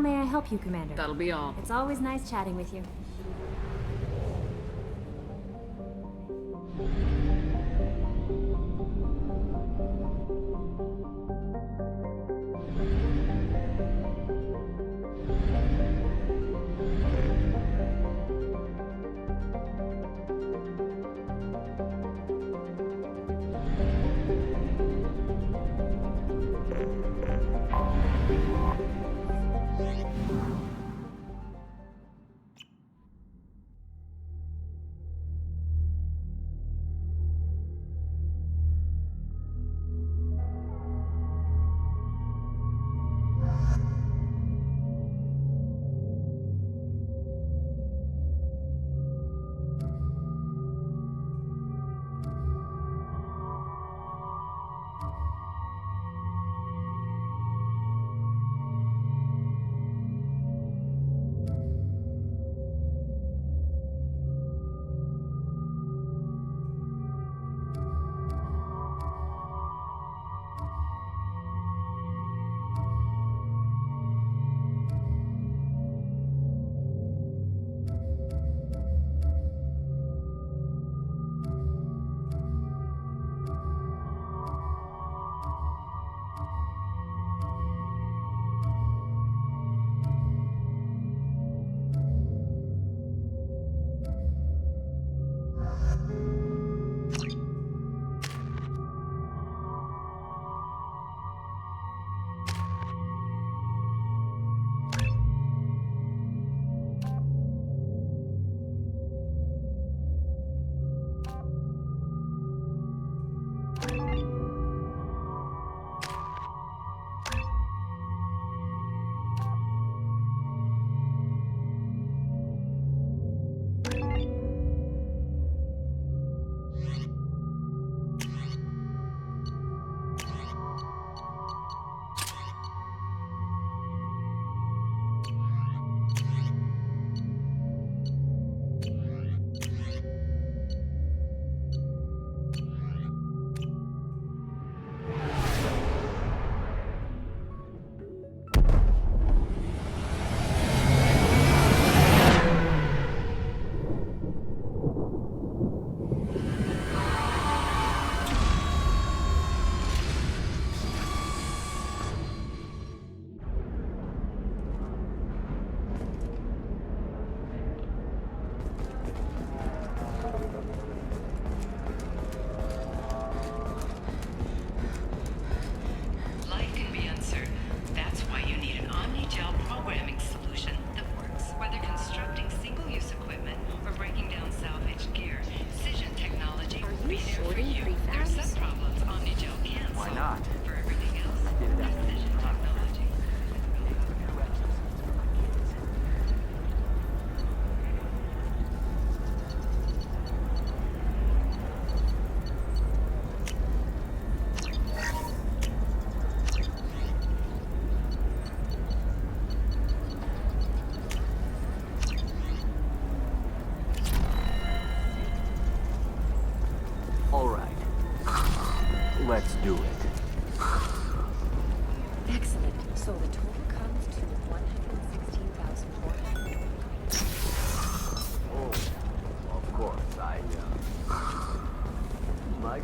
may I help you, Commander? That'll be all. It's always nice chatting with you. Let's do it. Excellent. So the total comes to 116,400. Oh, of course. I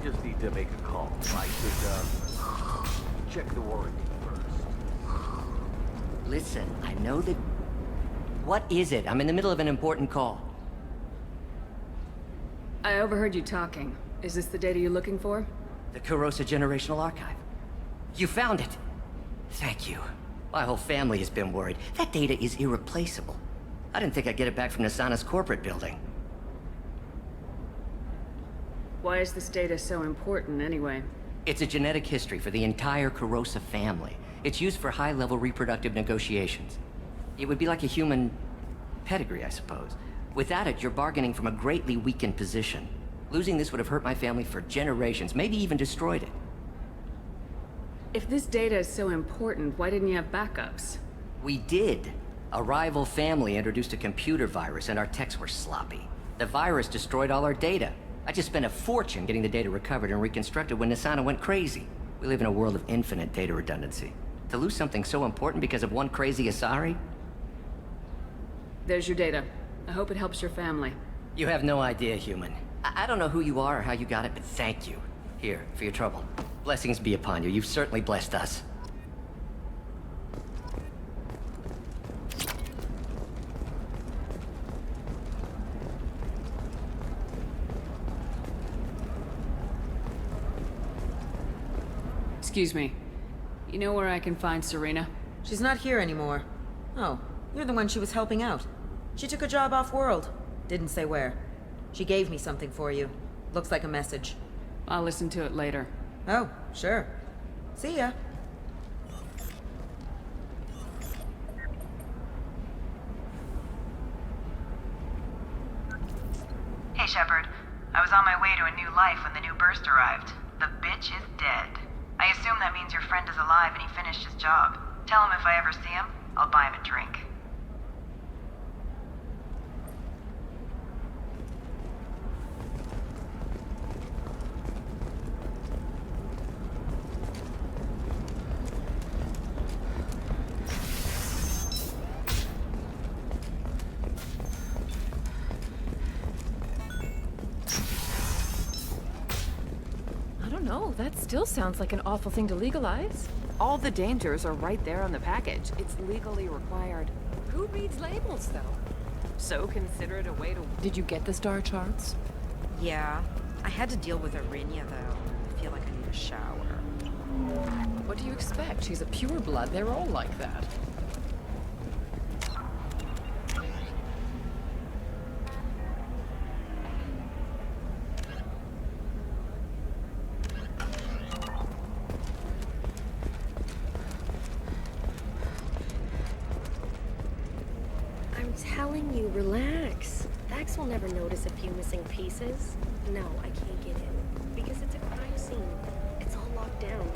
just need to make a call. I should, check the warranty first. Listen, I know that... What is it? I'm in the middle of an important call. I overheard you talking. Is this the data you're looking for? The Kurosa Generational Archive. You found it! Thank you. My whole family has been worried. That data is irreplaceable. I didn't think I'd get it back from Nasana's corporate building. Why is this data so important, anyway? It's a genetic history for the entire Kurosa family. It's used for high-level reproductive negotiations. It would be like a human pedigree, I suppose. Without it, you're bargaining from a greatly weakened position. Losing this would have hurt my family for generations, maybe even destroyed it. If this data is so important, why didn't you have backups? We did. A rival family introduced a computer virus and our techs were sloppy. The virus destroyed all our data. I just spent a fortune getting the data recovered and reconstructed when Nasana went crazy. We live in a world of infinite data redundancy. To lose something so important because of one crazy Asari? There's your data. I hope it helps your family. You have no idea, human. I don't know who you are or how you got it, but thank you. Here, for your trouble. Blessings be upon you. You've certainly blessed us. Excuse me. You know where I can find Serena? She's not here anymore. Oh, you're the one she was helping out. She took a job off-world. Didn't say where. She gave me something for you. Looks like a message. I'll listen to it later. Oh, sure. See ya. Hey, Shepard. I was on my way to a new life when the new burst arrived. The bitch is dead. I assume that means your friend is alive and he finished his job. Tell him if I ever see him, I'll buy him a drink. No, that still sounds like an awful thing to legalize. All the dangers are right there on the package. It's legally required. Who reads labels, though? So consider it a way to... Did you get the star charts? Yeah. I had to deal with Arinya, though. I feel like I need a shower. What do you expect? She's a pureblood. They're all like that. Telling you, relax. Vax will never notice a few missing pieces. No, I can't get in. Because it's a crime scene. It's all locked down.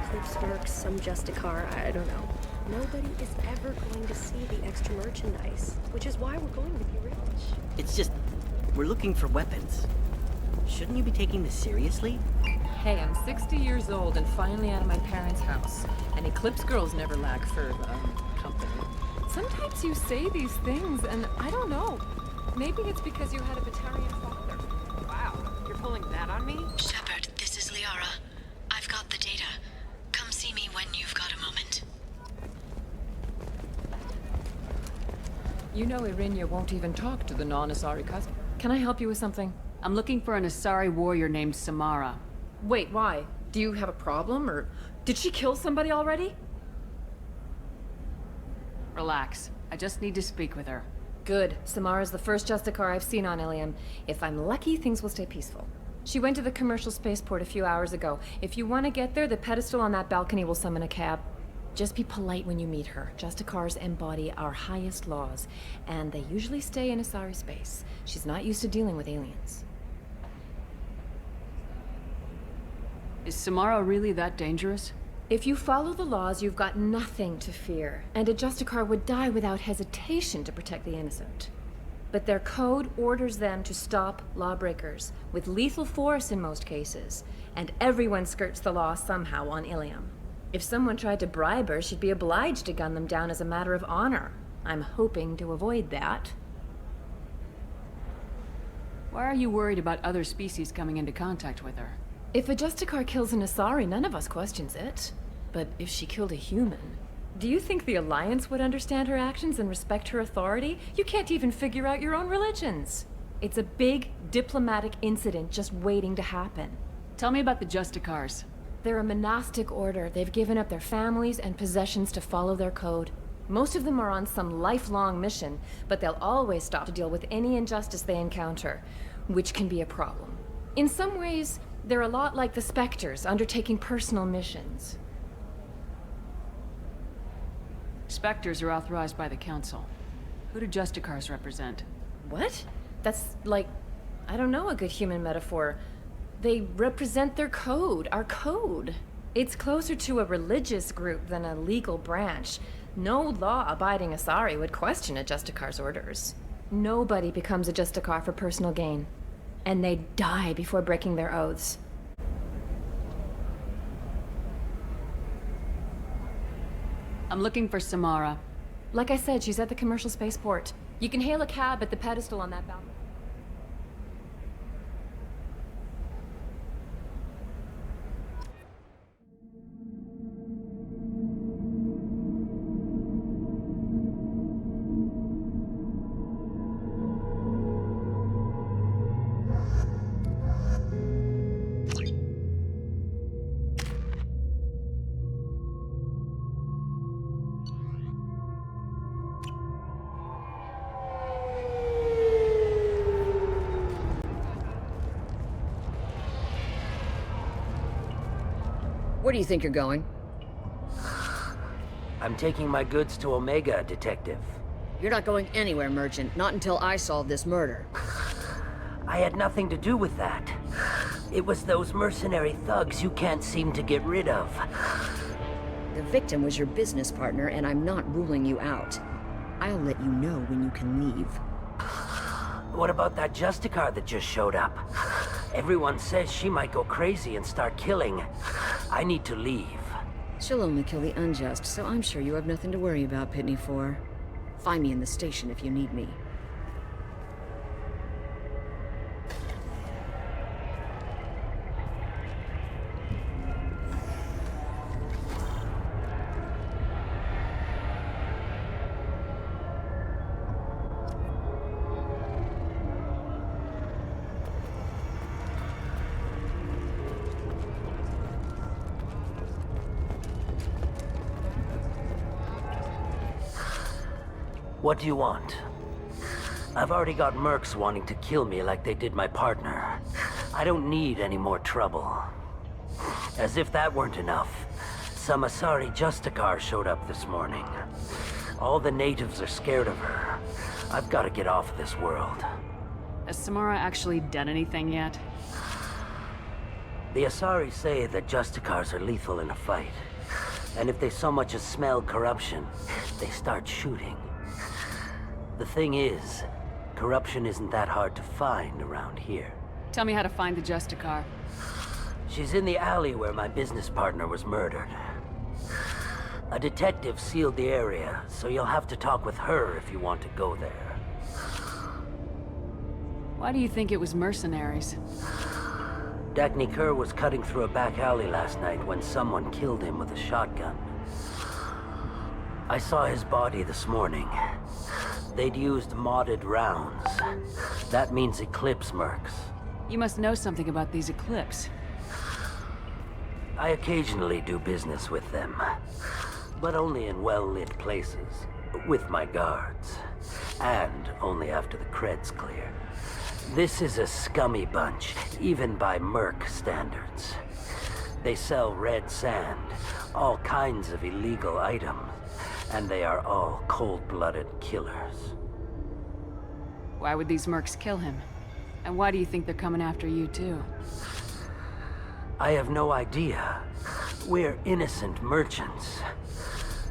Clips works, some Justicar, I don't know. Nobody is ever going to see the extra merchandise. Which is why we're going to be rich. It's just, we're looking for weapons. Shouldn't you be taking this seriously? Hey, I'm 60 years old and finally out of my parents' house. And Eclipse girls never lack for, company. Sometimes you say these things, and I don't know. Maybe it's because you had a Batarian father. Wow, you're pulling that on me? Shepard, this is Liara. I've got the data. Come see me when you've got a moment. You know Irinya won't even talk to the non-Asari cousin. Can I help you with something? I'm looking for an Asari warrior named Samara. Wait, why? Do you have a problem, or did she kill somebody already? Relax. I just need to speak with her. Good. Samara's the first Justicar I've seen on Ilium. If I'm lucky, things will stay peaceful. She went to the commercial spaceport a few hours ago. If you want to get there, the pedestal on that balcony will summon a cab. Just be polite when you meet her. Justicars embody our highest laws, and they usually stay in Asari space. She's not used to dealing with aliens. Is Samara really that dangerous? If you follow the laws, you've got nothing to fear, and a Justicar would die without hesitation to protect the innocent. But their code orders them to stop lawbreakers, with lethal force in most cases, and everyone skirts the law somehow on Ilium. If someone tried to bribe her, she'd be obliged to gun them down as a matter of honor. I'm hoping to avoid that. Why are you worried about other species coming into contact with her? If a Justicar kills an Asari, none of us questions it. But if she killed a human, do you think the Alliance would understand her actions and respect her authority? You can't even figure out your own religions. It's a big diplomatic incident just waiting to happen. Tell me about the Justicars. They're a monastic order. They've given up their families and possessions to follow their code. Most of them are on some lifelong mission, but they'll always stop to deal with any injustice they encounter, which can be a problem. In some ways, they're a lot like the Spectres, undertaking personal missions. Spectres are authorized by the Council. Who do Justicars represent? What? That's like, I don't know, a good human metaphor. They represent their code, our code. It's closer to a religious group than a legal branch. No law-abiding Asari would question a Justicar's orders. Nobody becomes a Justicar for personal gain. And they die before breaking their oaths. I'm looking for Samara. Like I said, she's at the commercial spaceport. You can hail a cab at the pedestal on that balcony. Where do you think you're going? I'm taking my goods to Omega, Detective. You're not going anywhere, Merchant. Not until I solve this murder. I had nothing to do with that. It was those mercenary thugs you can't seem to get rid of. The victim was your business partner, and I'm not ruling you out. I'll let you know when you can leave. What about that Justicar that just showed up? Everyone says she might go crazy and start killing. I need to leave. She'll only kill the unjust, so I'm sure you have nothing to worry about, Pitney 4. Find me in the station if you need me. What do you want? I've already got mercs wanting to kill me like they did my partner. I don't need any more trouble. As if that weren't enough, some Asari Justicar showed up this morning. All the natives are scared of her. I've got to get off of this world. Has Samara actually done anything yet? The Asari say that Justicars are lethal in a fight. And if they so much as smell corruption, they start shooting. The thing is, corruption isn't that hard to find around here. Tell me how to find the Justicar. She's in the alley where my business partner was murdered. A detective sealed the area, so you'll have to talk with her if you want to go there. Why do you think it was mercenaries? Dagny Kerr was cutting through a back alley last night when someone killed him with a shotgun. I saw his body this morning. They'd used modded rounds. That means Eclipse mercs. You must know something about these Eclipse. I occasionally do business with them, but only in well-lit places, with my guards, and only after the cred's clear. This is a scummy bunch, even by merc standards. They sell red sand, all kinds of illegal items, and they are all cold-blooded killers. Why would these mercs kill him? And why do you think they're coming after you, too? I have no idea. We're innocent merchants.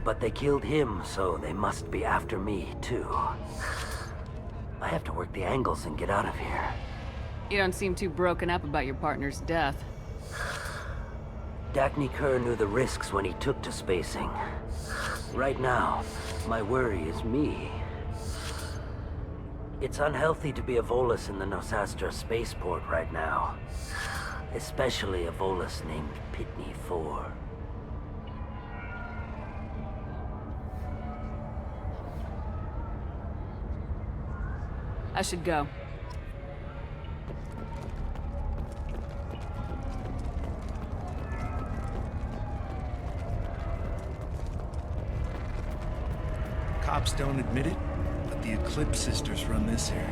But they killed him, so they must be after me, too. I have to work the angles and get out of here. You don't seem too broken up about your partner's death. Dagny Kerr knew the risks when he took to spacing. Right now, my worry is me. It's unhealthy to be a Volus in the Nosastra spaceport right now. Especially a Volus named Pitney 4. I should go. Cops don't admit it, but the Eclipse sisters run this area.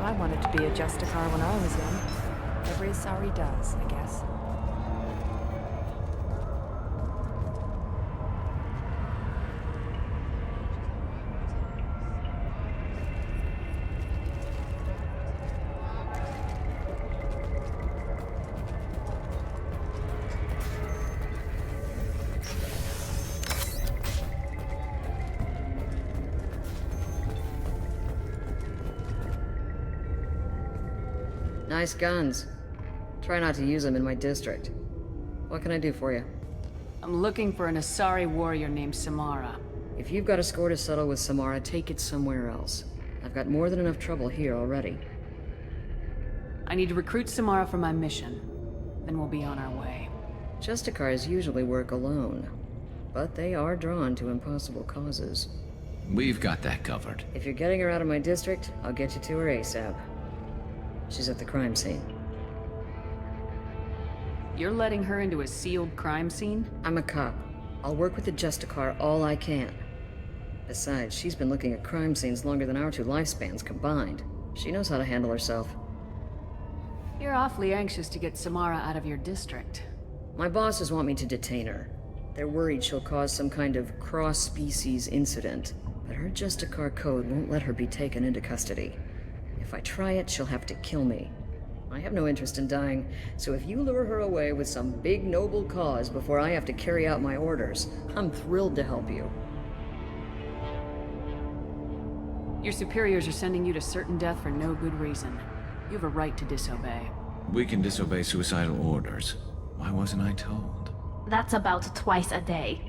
I wanted to be a Justicar when I was young. Every Asari does, I guess. Nice guns. Try not to use them in my district. What can I do for you? I'm looking for an Asari warrior named Samara. If you've got a score to settle with Samara, take it somewhere else. I've got more than enough trouble here already. I need to recruit Samara for my mission. Then we'll be on our way. Justicars usually work alone, but they are drawn to impossible causes. We've got that covered. If you're getting her out of my district, I'll get you to her ASAP. She's at the crime scene. You're letting her into a sealed crime scene? I'm a cop. I'll work with the Justicar all I can. Besides, she's been looking at crime scenes longer than our 2 lifespans combined. She knows how to handle herself. You're awfully anxious to get Samara out of your district. My bosses want me to detain her. They're worried she'll cause some kind of cross-species incident, but her Justicar code won't let her be taken into custody. If I try it, she'll have to kill me. I have no interest in dying, so if you lure her away with some big noble cause before I have to carry out my orders, I'm thrilled to help you. Your superiors are sending you to certain death for no good reason. You have a right to disobey. We can disobey suicidal orders. Why wasn't I told? That's about twice a day.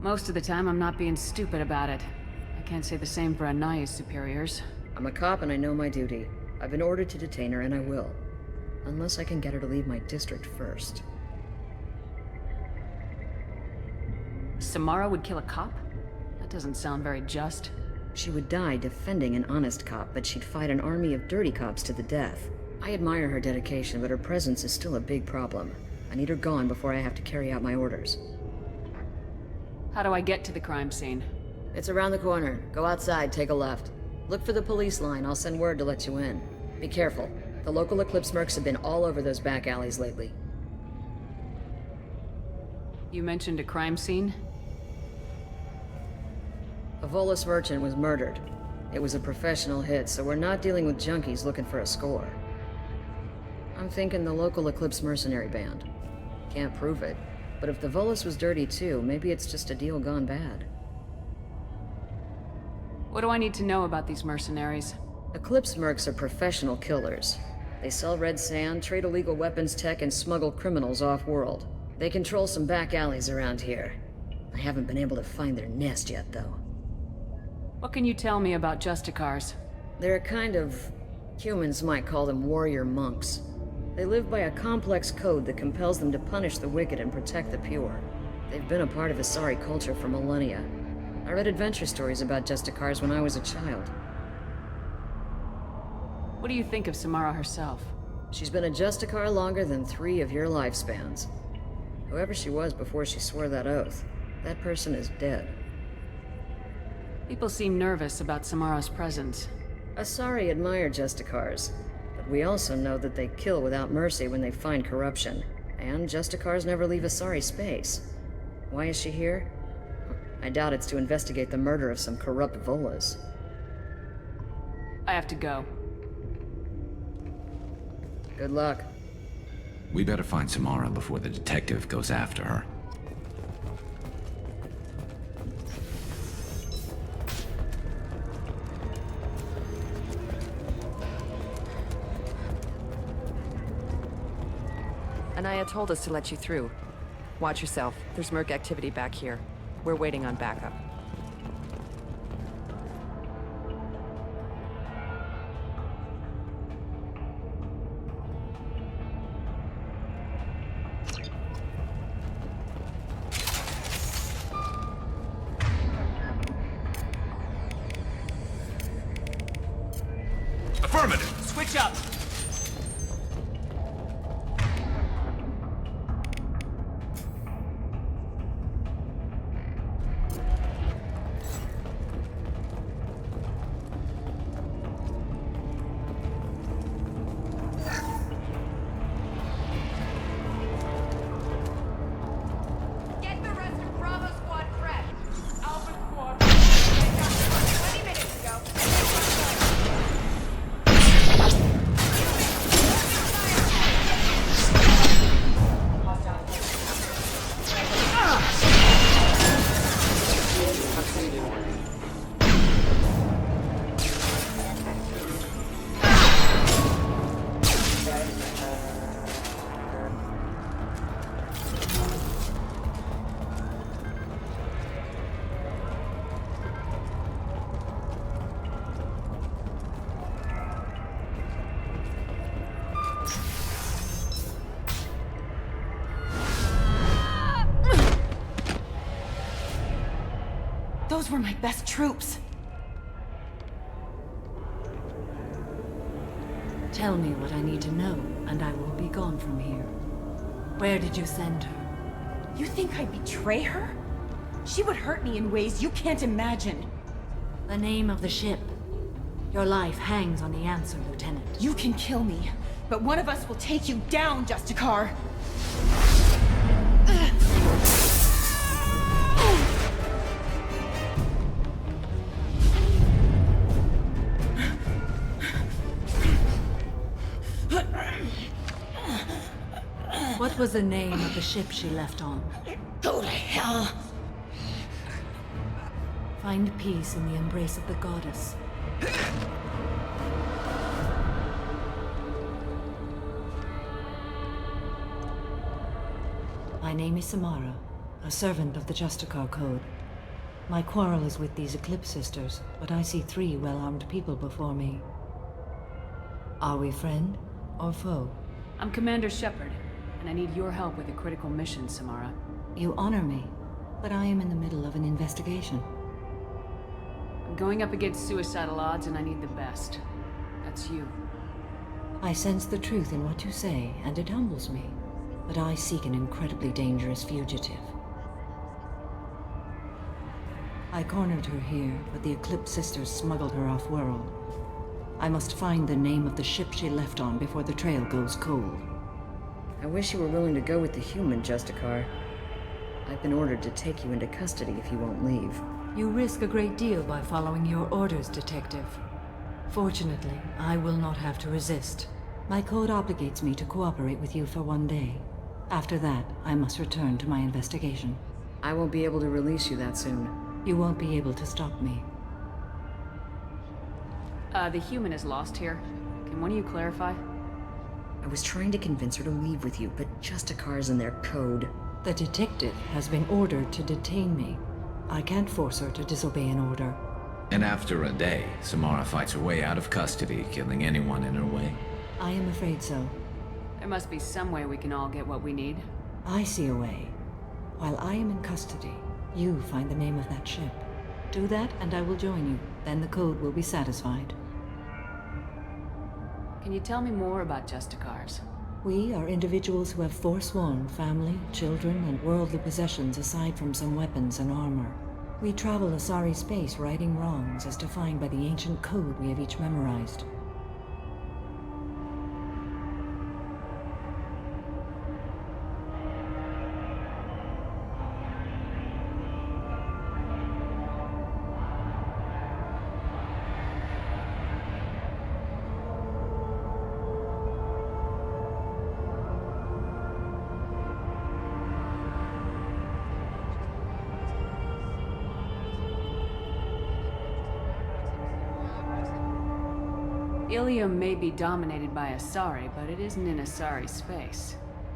Most of the time, I'm not being stupid about it. I can't say the same for Anaya's superiors. I'm a cop and I know my duty. I've been ordered to detain her and I will. Unless I can get her to leave my district first. Samara would kill a cop? That doesn't sound very just. She would die defending an honest cop, but she'd fight an army of dirty cops to the death. I admire her dedication, but her presence is still a big problem. I need her gone before I have to carry out my orders. How do I get to the crime scene? It's around the corner. Go outside, take a left. Look for the police line. I'll send word to let you in. Be careful. The local Eclipse mercs have been all over those back alleys lately. You mentioned a crime scene? A Volus merchant was murdered. It was a professional hit, so we're not dealing with junkies looking for a score. I'm thinking the local Eclipse mercenary band. Can't prove it, but if the Volus was dirty too, maybe it's just a deal gone bad. What do I need to know about these mercenaries? Eclipse mercs are professional killers. They sell red sand, trade illegal weapons tech, and smuggle criminals off-world. They control some back alleys around here. I haven't been able to find their nest yet, though. What can you tell me about Justicars? They're a kind of... humans might call them warrior monks. They live by a complex code that compels them to punish the wicked and protect the pure. They've been a part of Asari culture for millennia. I read adventure stories about Justicars when I was a child. What do you think of Samara herself? She's been a Justicar longer than 3 of your lifespans. Whoever she was before she swore that oath, that person is dead. People seem nervous about Samara's presence. Asari admire Justicars, but we also know that they kill without mercy when they find corruption. And Justicars never leave Asari space. Why is she here? I doubt it's to investigate the murder of some corrupt Volas. I have to go. Good luck. We better find Samara before the detective goes after her. Anaya told us to let you through. Watch yourself. There's merc activity back here. We're waiting on backup. Affirmative! Switch up! Those were my best troops. Tell me what I need to know, and I will be gone from here. Where did you send her? You think I'd betray her? She would hurt me in ways you can't imagine. The name of the ship. Your life hangs on the answer, Lieutenant. You can kill me, but one of us will take you down, Justicar. What was the name of the ship she left on? Go to hell. Find peace in the embrace of the goddess. My name is Samara, a servant of the Justicar Code. My quarrel is with these Eclipse Sisters, but I see 3 well-armed people before me. Are we friend or foe? I'm Commander Shepard, and I need your help with a critical mission, Samara. You honor me, but I am in the middle of an investigation. I'm going up against suicidal odds, and I need the best. That's you. I sense the truth in what you say, and it humbles me. But I seek an incredibly dangerous fugitive. I cornered her here, but the Eclipse Sisters smuggled her off-world. I must find the name of the ship she left on before the trail goes cold. I wish you were willing to go with the human, Justicar. I've been ordered to take you into custody if you won't leave. You risk a great deal by following your orders, Detective. Fortunately, I will not have to resist. My code obligates me to cooperate with you for 1 day. After that, I must return to my investigation. I won't be able to release you that soon. You won't be able to stop me. The human is lost here. Can one of you clarify? I was trying to convince her to leave with you, but Justicar's in their code. The detective has been ordered to detain me. I can't force her to disobey an order. And after a day, Samara fights her way out of custody, killing anyone in her way. I am afraid so. There must be some way we can all get what we need. I see a way. While I am in custody, you find the name of that ship. Do that, and I will join you. Then the code will be satisfied. Can you tell me more about Justicars? We are individuals who have forsworn family, children, and worldly possessions aside from some weapons and armor. We travel Asari space righting wrongs as defined by the ancient code we have each memorized. Ilium may be dominated by Asari, but it isn't in Asari space.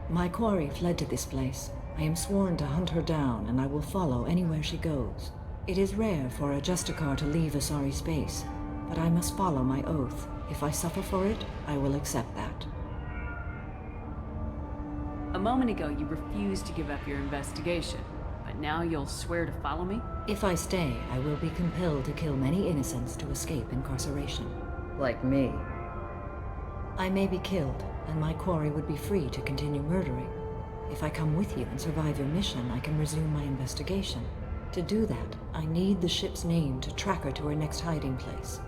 My quarry fled to this place. I am sworn to hunt her down, and I will follow anywhere she goes. It is rare for a Justicar to leave Asari space, but I must follow my oath. If I suffer for it, I will accept that. A moment ago, you refused to give up your investigation, but now you'll swear to follow me? If I stay, I will be compelled to kill many innocents to escape incarceration. Like me. I may be killed, and my quarry would be free to continue murdering. If I come with you and survive your mission, I can resume my investigation. To do that, I need the ship's name to track her to her next hiding place.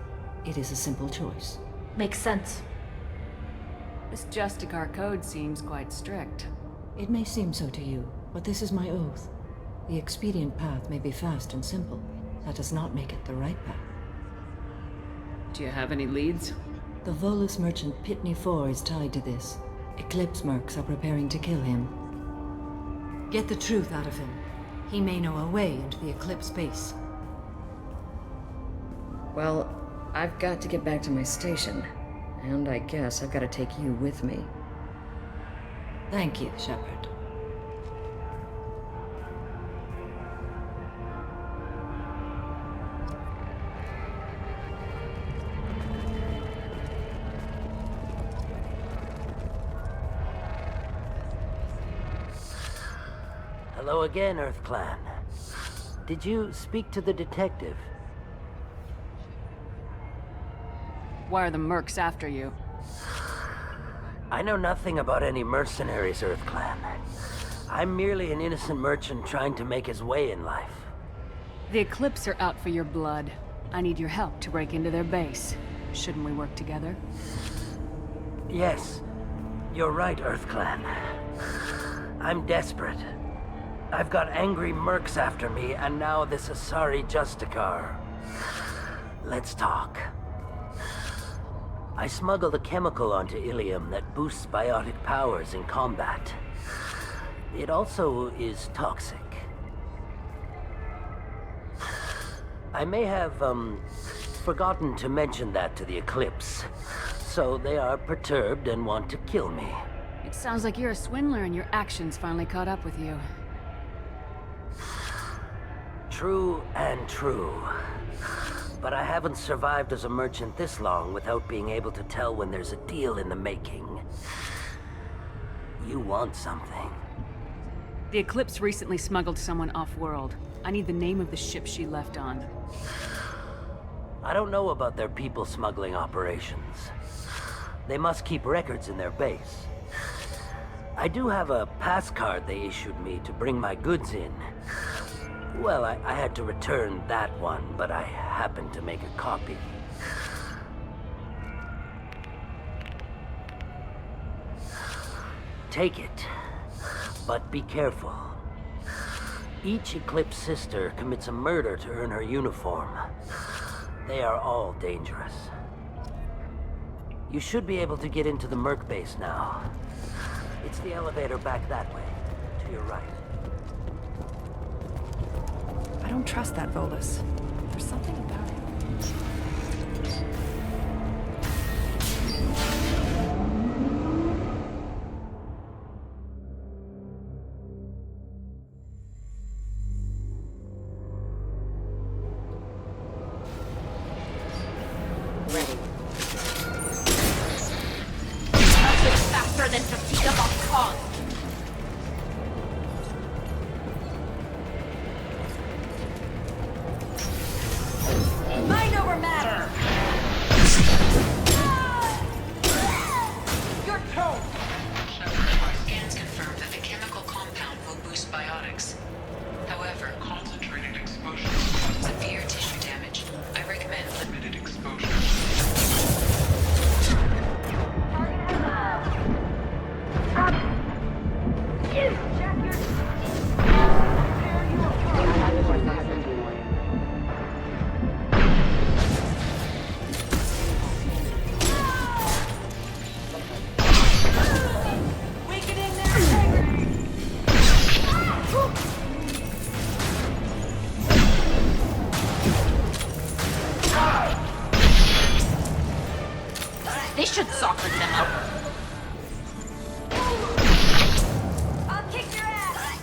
It is a simple choice. Makes sense. This Justicar code seems quite strict. It may seem so to you, but this is my oath. The expedient path may be fast and simple. That does not make it the right path. Do you have any leads? The Volus merchant Pitney 4 is tied to this. Eclipse mercs are preparing to kill him. Get the truth out of him. He may know a way into the Eclipse base. Well, I've got to get back to my station. And I guess I've got to take you with me. Thank you, Shepard. Hello again, Earth Clan. Did you speak to the detective? Why are the mercs after you? I know nothing about any mercenaries, Earth Clan. I'm merely an innocent merchant trying to make his way in life. The Eclipse are out for your blood. I need your help to break into their base. Shouldn't we work together? Yes, you're right, Earth Clan. I'm desperate. I've got angry mercs after me, and now this Asari Justicar. Let's talk. I smuggled a chemical onto Ilium that boosts biotic powers in combat. It also is toxic. I may have, forgotten to mention that to the Eclipse. So they are perturbed and want to kill me. It sounds like you're a swindler and your actions finally caught up with you. True and true. But I haven't survived as a merchant this long without being able to tell when there's a deal in the making. You want something. The Eclipse recently smuggled someone off-world. I need the name of the ship she left on. I don't know about their people smuggling operations. They must keep records in their base. I do have a pass card they issued me to bring my goods in. Well, I had to return that one, but I happened to make a copy. Take it, but be careful. Each Eclipse sister commits a murder to earn her uniform. They are all dangerous. You should be able to get into the Merc base now. It's the elevator back that way, to your right. I don't trust that Volus. There's something about him. Faster than fatigue of our cause. Mind over matter! Your turn! Scans confirm that the chemical compound will boost biotics. However, concentrated exposure causes severe tissue damage. I recommend limited exposure. This should soften them up. I'll kick your ass!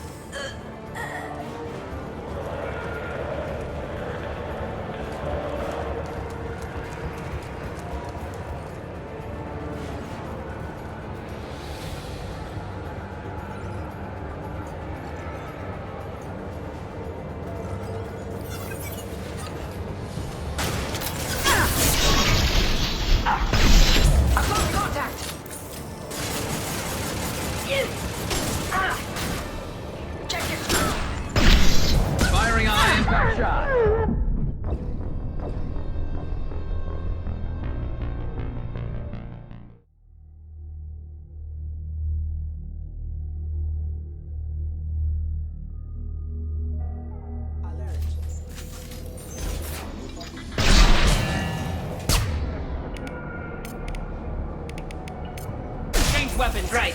Firing on impact shot. Change weapons, right.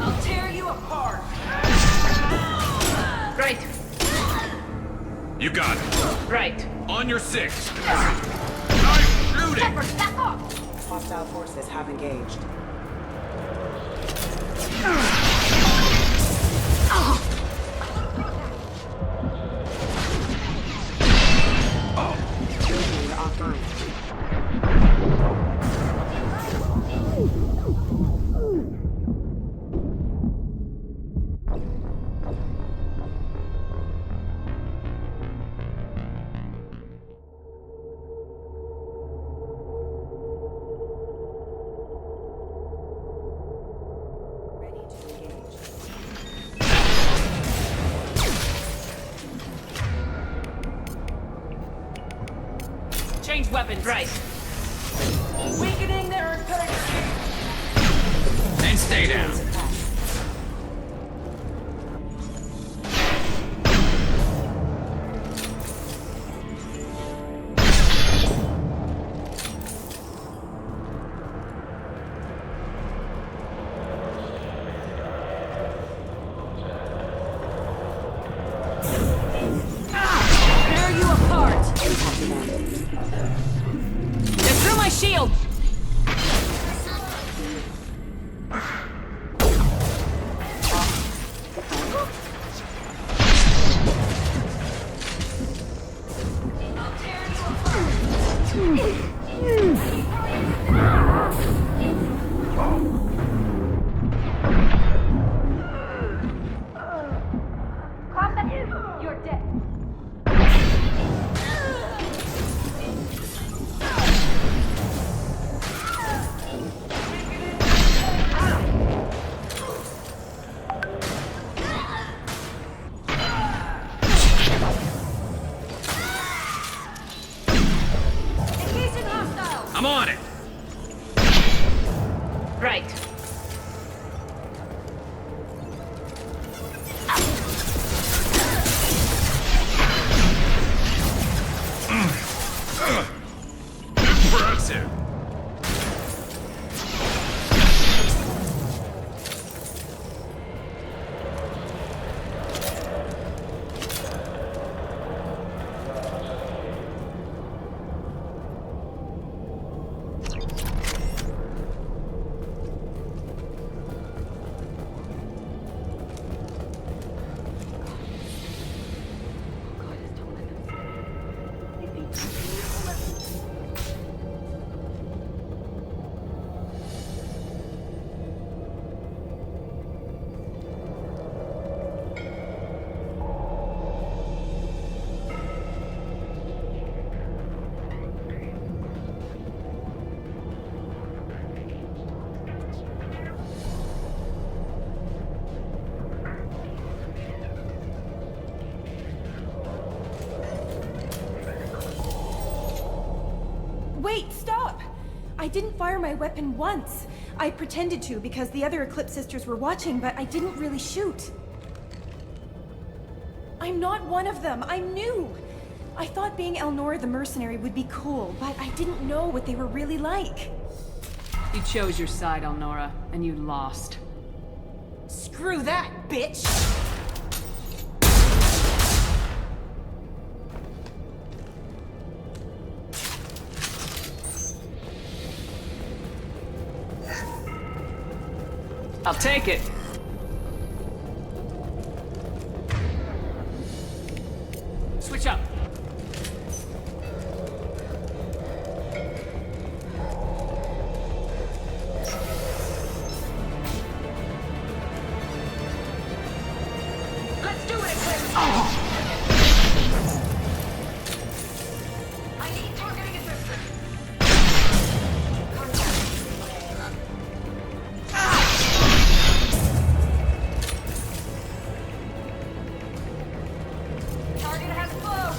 I'll tear you apart! Right, You got it. right. On your six. Start shooting! Shepard, back off! Hostile forces have engaged. Change weapons. Right. Weakening their integrity. And stay down. Tear you apart! They're through my shield! You're dead. Engaging hostile. I'm on it. Right. Impressive. Wait, stop! I didn't fire my weapon once. I pretended to because the other Eclipse sisters were watching, but I didn't really shoot. I'm not one of them. I'm new. I thought being Elnora the mercenary would be cool, but I didn't know what they were really like. You chose your side, Elnora, and you lost. Screw that, bitch! I'll take it. Switch up. Let's do it, Eclipse. I need targeting assistance. Target has flow.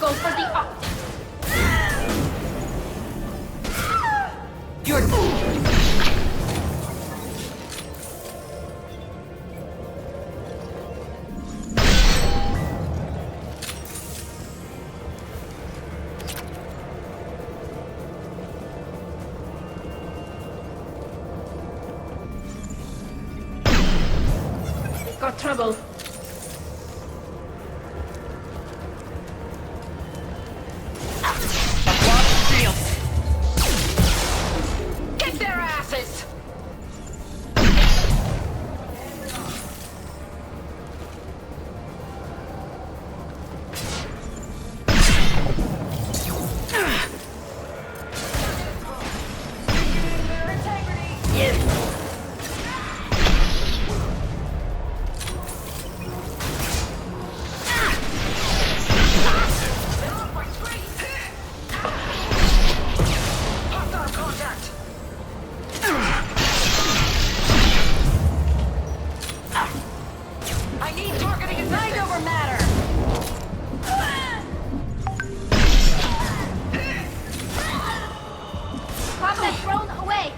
go for the optic. You're... Got trouble. Get their asses! I need targeting and mind over matter. Combat drone away.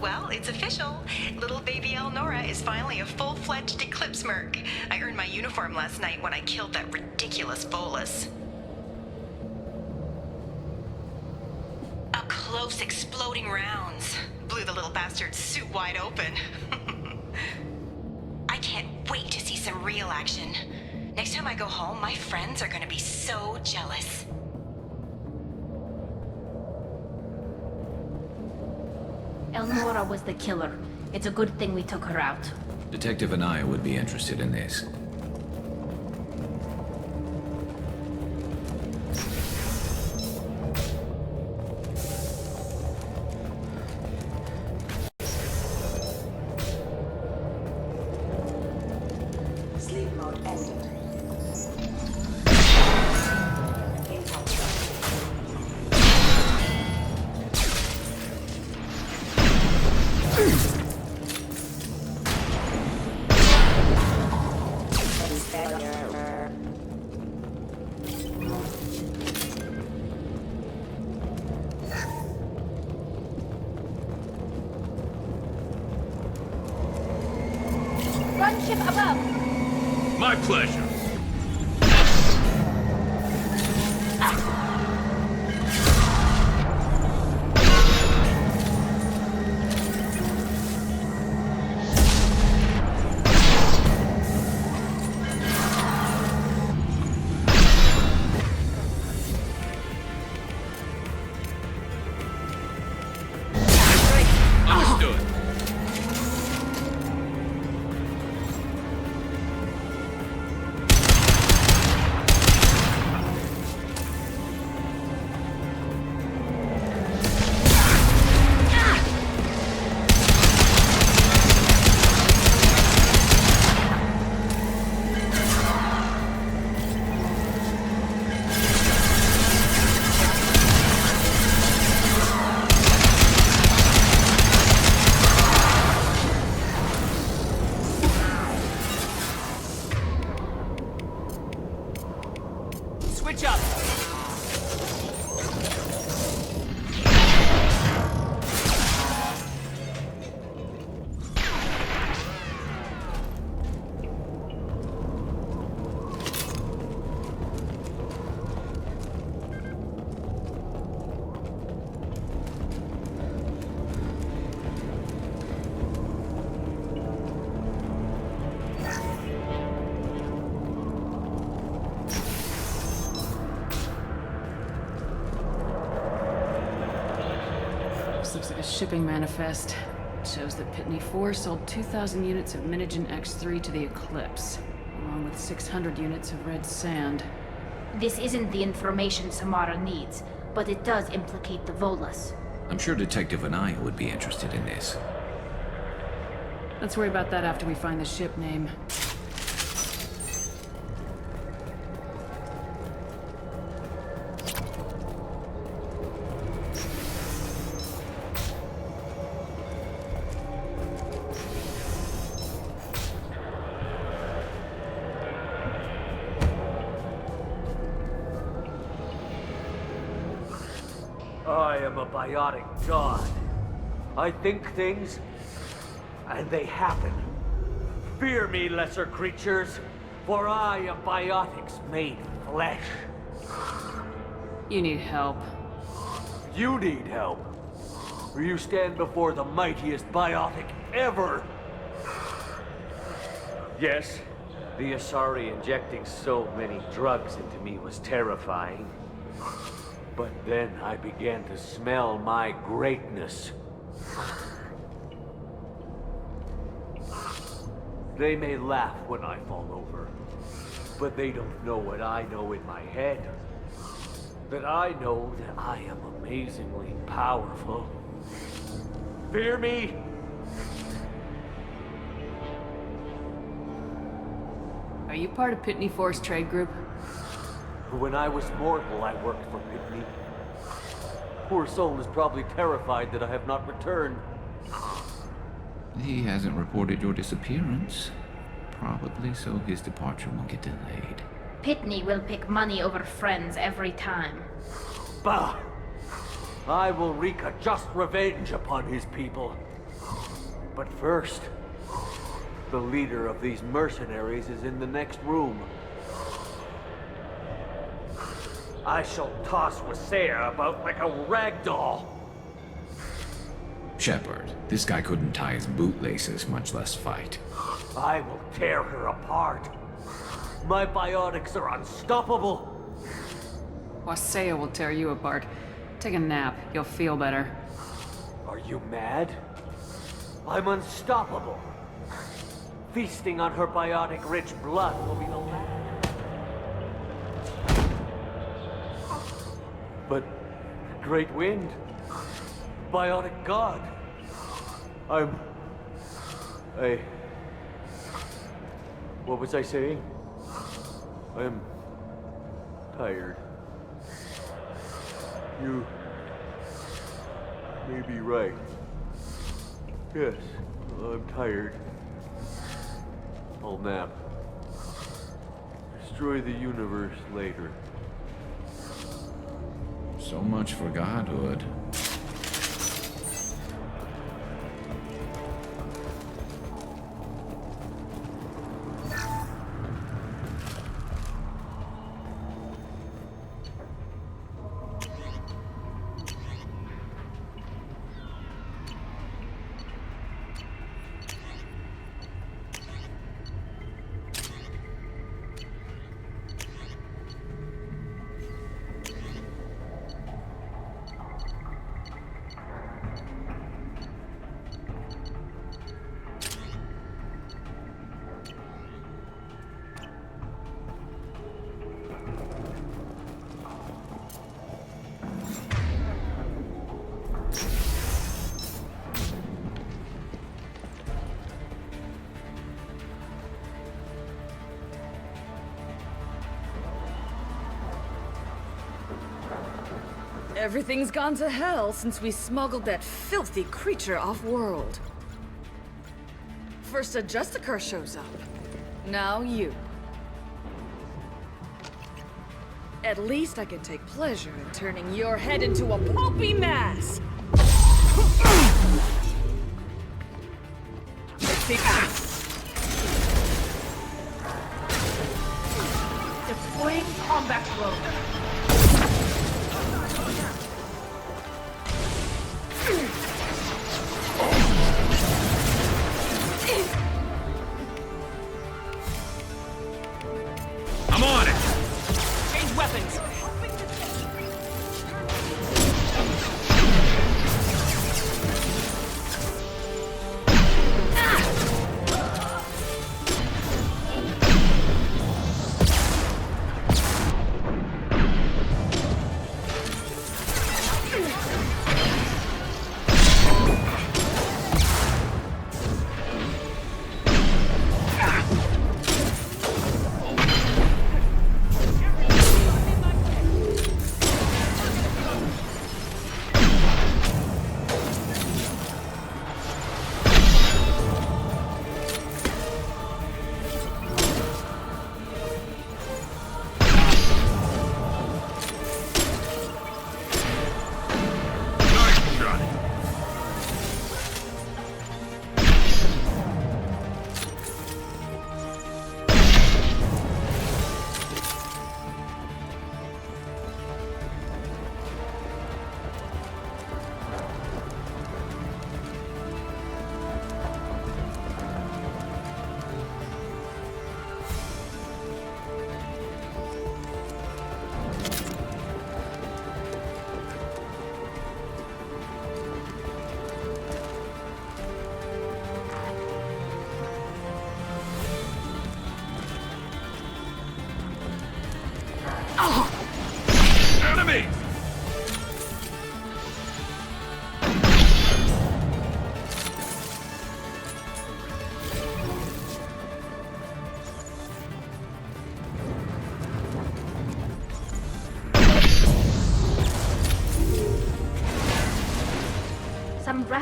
Well, it's official. Little baby Elnora is finally a full-fledged Eclipse Merc. I earned my uniform last night when I killed that ridiculous bolus. Up close, exploding rounds. Blew the little bastard's suit wide open. I can't wait to see some real action. Next time I go home, my friends are gonna be so jealous. Elnora was the killer. It's a good thing we took her out. Detective Anaya would be interested in this. Sleep mode ended. Gunship above. My pleasure. Understood. Switch up! This looks like a shipping manifest. It shows that Pitney 4 sold 2,000 units of Minigen X3 to the Eclipse, along with 600 units of red sand. This isn't the information Samara needs, but it does implicate the Volas. I'm sure Detective Anaya would be interested in this. Let's worry about that after we find the ship name. I am a biotic god. I think things, and they happen. Fear me, lesser creatures, for I am biotics made flesh. You need help. You need help, or you stand before the mightiest biotic ever. Yes, the Asari injecting so many drugs into me was terrifying. But then I began to smell my greatness. They may laugh when I fall over, but they don't know what I know in my head. That I know that I am amazingly powerful. Fear me? Are you part of Pitney Force Trade Group? When I was mortal, I worked for Pitney. Poor soul is probably terrified that I have not returned. He hasn't reported your disappearance. Probably so his departure won't get delayed. Pitney will pick money over friends every time. Bah! I will wreak a just revenge upon his people. But first, the leader of these mercenaries is in the next room. I shall toss Wasea about like a rag doll. Shepard, this guy couldn't tie his bootlaces, much less fight. I will tear her apart. My biotics are unstoppable. Wasea will tear you apart. Take a nap. You'll feel better. Are you mad? I'm unstoppable. Feasting on her biotic-rich blood will be the last. But great wind, biotic god. What was I saying? I am tired. You may be right. Yes, I'm tired. I'll nap. Destroy the universe later. So much for godhood. Everything's gone to hell since we smuggled that filthy creature off-world. First a Justicar shows up. Now you. At least I can take pleasure in turning your head into a pulpy mass! Deploying combat rover. I'm on it! Change weapons!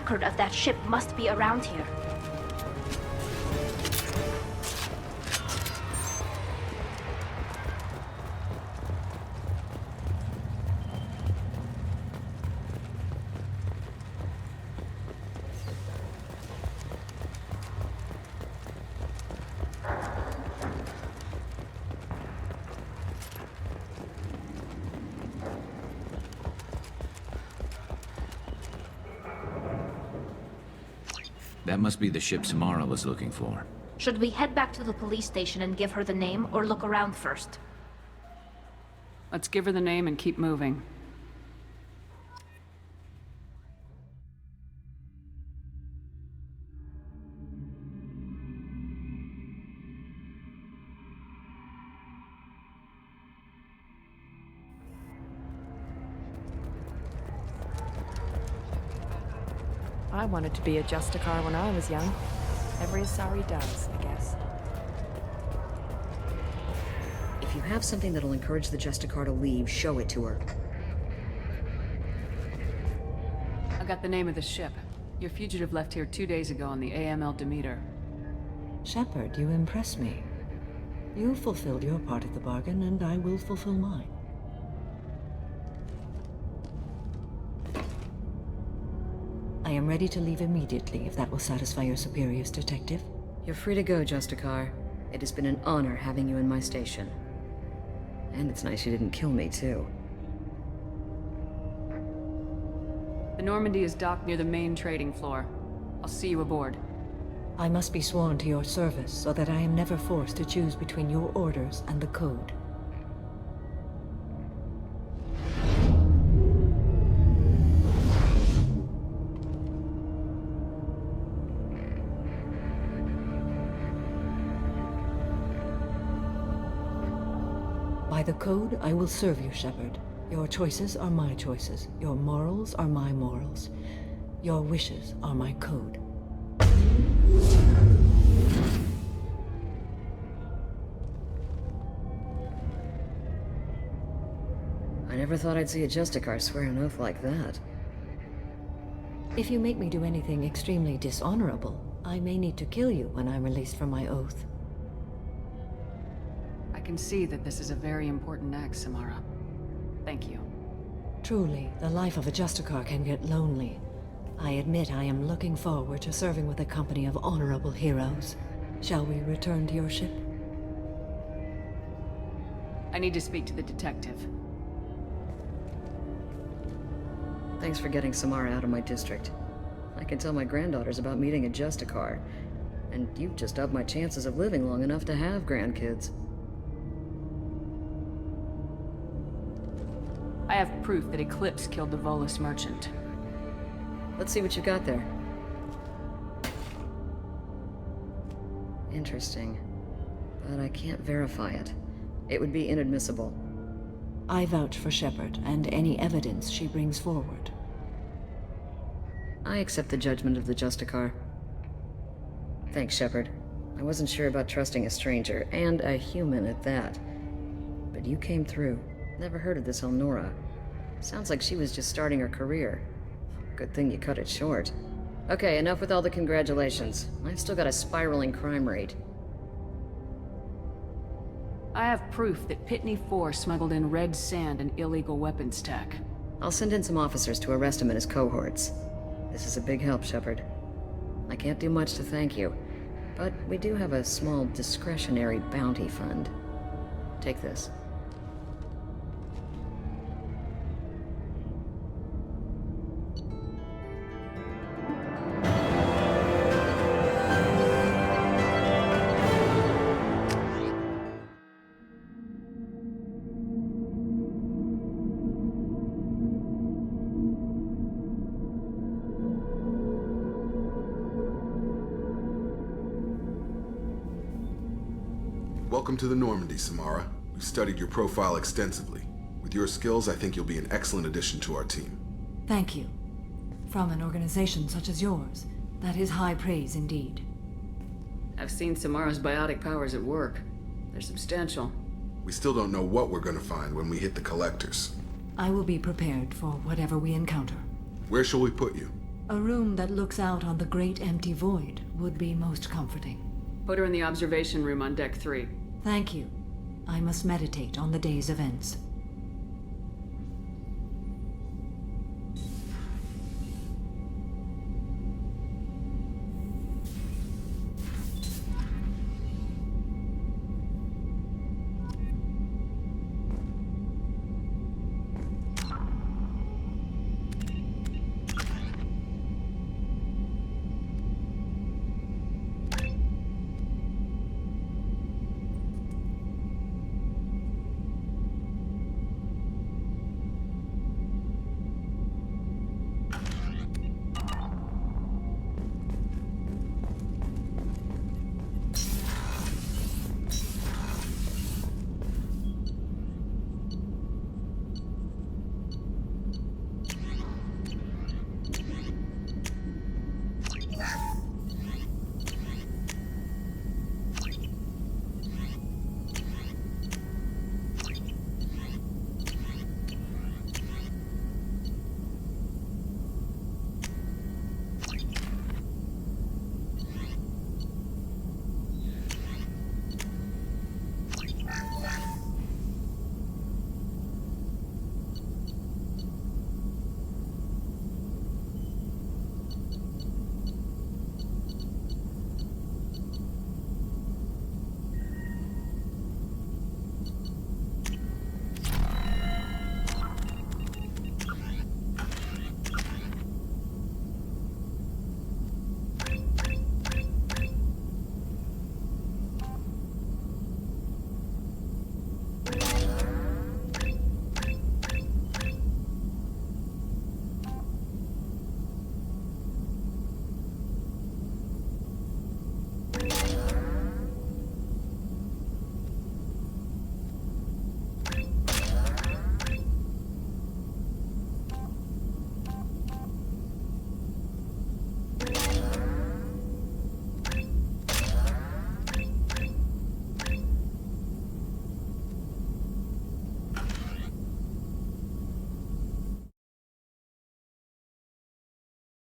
record of that ship must be around here. That must be the ship Samara was looking for. Should we head back to the police station and give her the name, or look around first? Let's give her the name and keep moving. I wanted to be a Justicar when I was young. Every Asari does, I guess. If you have something that'll encourage the Justicar to leave, show it to her. I got the name of the ship. Your fugitive left here 2 days ago on the AML Demeter. Shepard, you impress me. You fulfilled your part of the bargain, and I will fulfill mine. I am ready to leave immediately, if that will satisfy your superiors, Detective. You're free to go, Justicar. It has been an honor having you in my station. And it's nice you didn't kill me, too. The Normandy is docked near the main trading floor. I'll see you aboard. I must be sworn to your service, so that I am never forced to choose between your orders and the Code. By the Code, I will serve you, Shepard. Your choices are my choices. Your morals are my morals. Your wishes are my code. I never thought I'd see a Justicar swear an oath like that. If you make me do anything extremely dishonorable, I may need to kill you when I'm released from my oath. I can see that this is a very important act, Samara. Thank you. Truly, the life of a Justicar can get lonely. I admit I am looking forward to serving with a company of honorable heroes. Shall we return to your ship? I need to speak to the detective. Thanks for getting Samara out of my district. I can tell my granddaughters about meeting a Justicar, and you've just upped my chances of living long enough to have grandkids. I have proof that Eclipse killed the Volus merchant. Let's see what you got there. Interesting. But I can't verify it. It would be inadmissible. I vouch for Shepard and any evidence she brings forward. I accept the judgment of the Justicar. Thanks, Shepard. I wasn't sure about trusting a stranger, and a human at that. But you came through. Never heard of this Elnora. Sounds like she was just starting her career. Good thing you cut it short. Okay, enough with all the congratulations. I've still got a spiraling crime rate. I have proof that Pitney 4 smuggled in red sand and illegal weapons tech. I'll send in some officers to arrest him and his cohorts. This is a big help, Shepard. I can't do much to thank you, but we do have a small discretionary bounty fund. Take this. Welcome to the Normandy, Samara. We've studied your profile extensively. With your skills, I think you'll be an excellent addition to our team. Thank you. From an organization such as yours, that is high praise indeed. I've seen Samara's biotic powers at work. They're substantial. We still don't know what we're going to find when we hit the collectors. I will be prepared for whatever we encounter. Where shall we put you? A room that looks out on the great empty void would be most comforting. Put her in the observation room on deck 3. Thank you. I must meditate on the day's events.